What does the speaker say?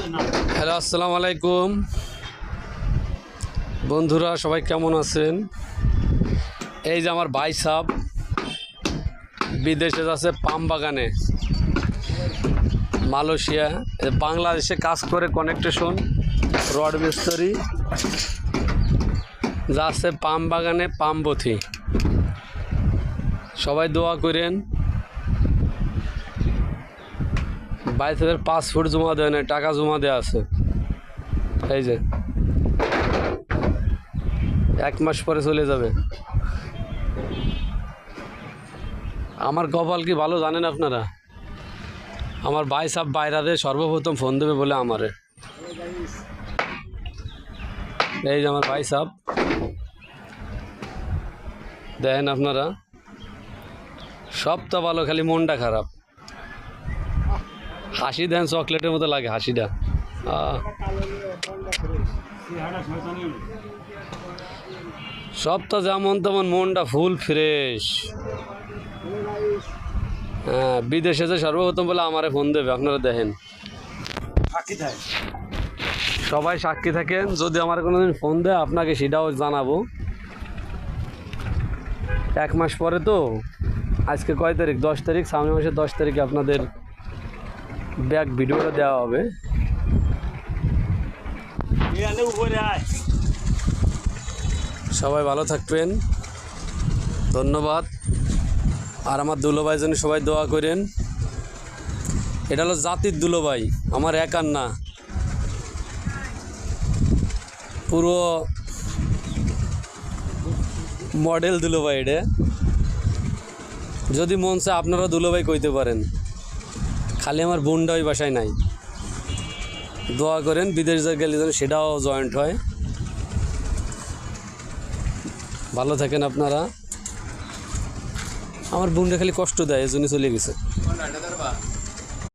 Hello, আসসালামু আলাইকুম বন্ধুরা, সবাই কেমন আছেন? এই যে আমার ভাই সাহেব বিদেশে যাচ্ছে পাম বাগানে, মালয়েশিয়া, বাংলাদেশে কাজ করে কনেকটেশন রড মিস্ত্রি, যাচ্ছে পাম বাগানে পামবথি। সবাই দোয়া করেন। ভাই সাহেবের পাসপোর্ট জমা দেয় না, টাকা জমা দেওয়া আছে। এই যে 1 মাস পরে চলে যাবে। আমার কপাল কি ভালো জানেন আপনারা? আমার ভাই সাহেব বাইরাতে সর্বপ্রথম ফোন দেবে বলে আমারে। এই যে আমার ভাই সাহেব, দেখেন আপনারা, সবটা ভালো, খালি মনটা খারাপ। হাসি দেন চকলেটের মতো লাগে হাসিটা। সবটা যেমন তেমন, মনটা ফুল ফ্রেশ। হ্যাঁ, বিদেশে যে সর্বপ্রথম বলে আমারে ফোন দেবে, আপনারা দেখেন। সবাই সাক্ষী থাকেন, যদি আমার কোনোদিন ফোন দেয় আপনাকে সেটাও জানাবো। 1 মাস পরে তো, আজকে কয় তারিখ? 10 তারিখ। সামনের মাসের 10 তারিখে আপনাদের ব্যাক ভিডিওটা দেওয়া হবে। সবাই ভালো থাকবেন, ধন্যবাদ। আর আমার দুলোভাই জন্য সবাই দোয়া করেন। এটা হলো জাতির দুলোভাই, আমার একার না, পুরো মডেল দুলোভাই। এটা যদি মন চায় আপনারা দুলোভাই কইতে পারেন, খালি আমার বোনটা ওই বাসায় নাই। দোয়া করেন বিদেশ গেলে যেন সেটাও জয়েন্ট হয়। ভালো থাকেন আপনারা। আমার বোনটা খালি কষ্ট দেয়, এজন্য চলে গেছে।